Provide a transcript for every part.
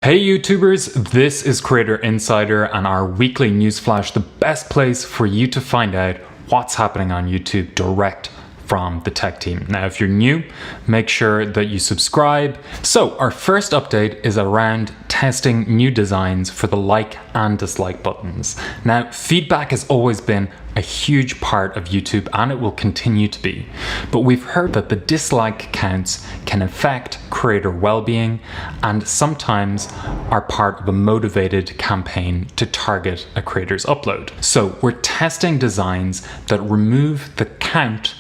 Hey YouTubers, this is Creator Insider and our weekly news flash, the best place for you to find out what's happening on YouTube direct from the tech team. Now, if you're new, make sure that you subscribe. So our first update is around testing new designs for the like and dislike buttons. Now, feedback has always been a huge part of YouTube and it will continue to be. But we've heard that the dislike counts can affect creator well-being and sometimes are part of a motivated campaign to target a creator's upload. So we're testing designs that remove the count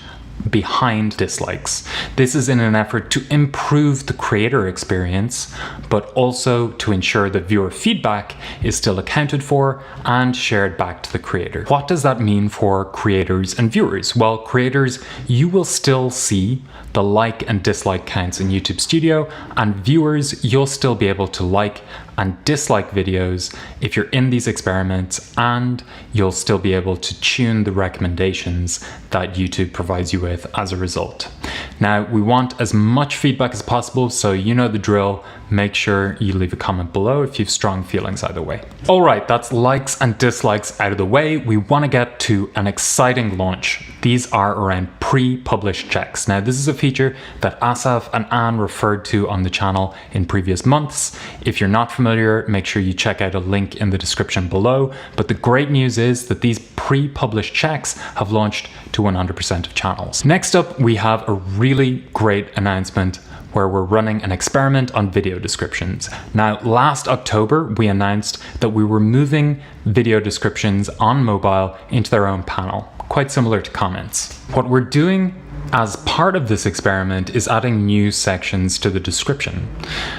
behind dislikes. This is in an effort to improve the creator experience, but also to ensure that viewer feedback is still accounted for and shared back to the creator. What does that mean for creators and viewers? Well, creators, you will still see the like and dislike counts in YouTube Studio, and viewers, you'll still be able to like and dislike videos if you're in these experiments, and you'll still be able to tune the recommendations that YouTube provides you with as a result. Now, we want as much feedback as possible, so you know the drill. Make sure you leave a comment below if you have strong feelings either way. All right, that's likes and dislikes out of the way. We want to get to an exciting launch. These are around pre-published checks. Now, this is a feature that Asaf and Anne referred to on the channel in previous months. If you're not familiar, make sure you check out a link in the description below. But the great news is that these pre-published checks have launched to 100% of channels. Next up, we have a really great announcement where we're running an experiment on video descriptions. Now, last October, we announced that we were moving video descriptions on mobile into their own panel, quite similar to comments. What we're doing as part of this experiment is adding new sections to the description,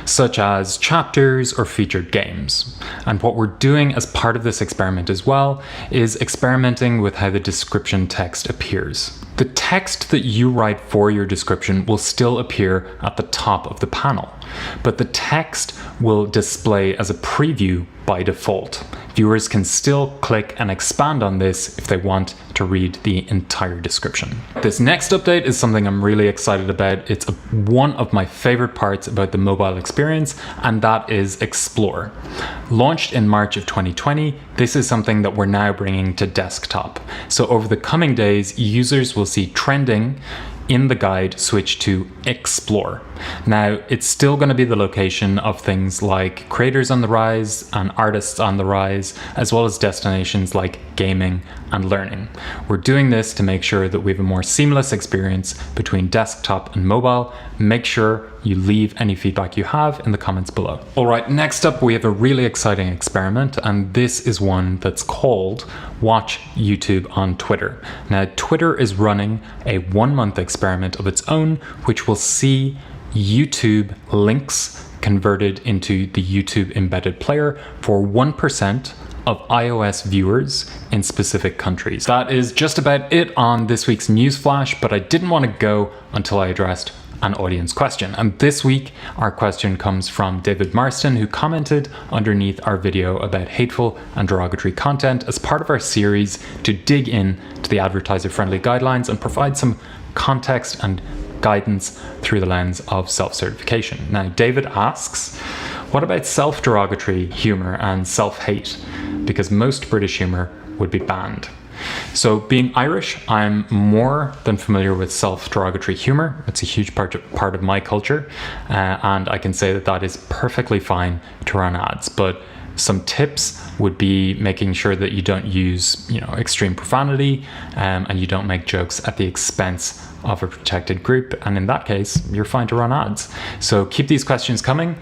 such as chapters or featured games. And what we're doing as part of this experiment as well is experimenting with how the description text appears. The text that you write for your description will still appear at the top of the panel, but the text will display as a preview by default. Viewers can still click and expand on this if they want to read the entire description. This next update is something I'm really excited about. It's one of my favorite parts about the mobile experience, and that is Explore. Launched in March of 2020, this is something that we're now bringing to desktop. So over the coming days, users will see trending in the guide switch to Explore. Now, it's still going to be the location of things like creators on the rise and artists on the rise, as well as destinations like gaming and learning. We're doing this to make sure that we have a more seamless experience between desktop and mobile. Make sure you leave any feedback you have in the comments below. All right, next up, we have a really exciting experiment, and this is one that's called Watch YouTube on Twitter. Now, Twitter is running a 1-month experiment of its own, which will see YouTube links converted into the YouTube embedded player for 1% of iOS viewers in specific countries. That is just about it on this week's news flash, but I didn't want to go until I addressed an audience question. And this week, our question comes from David Marston, who commented underneath our video about hateful and derogatory content as part of our series to dig in to the advertiser-friendly guidelines and provide some context and guidance through the lens of self-certification. Now, David asks, what about self-derogatory humor and self-hate? Because most British humor would be banned. So being Irish, I'm more than familiar with self-derogatory humor. It's a huge part of my culture, and I can say that that is perfectly fine to run ads. But some tips would be making sure that you don't use, extreme profanity, and you don't make jokes at the expense of a protected group. And in that case, you're fine to run ads. So keep these questions coming.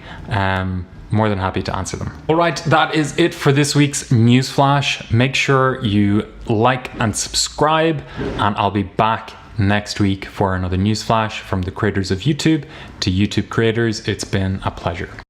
More than happy to answer them. All right, that is it for this week's news flash. Make sure you like and subscribe, and I'll be back next week for another news flash from the creators of YouTube to YouTube creators. It's been a pleasure.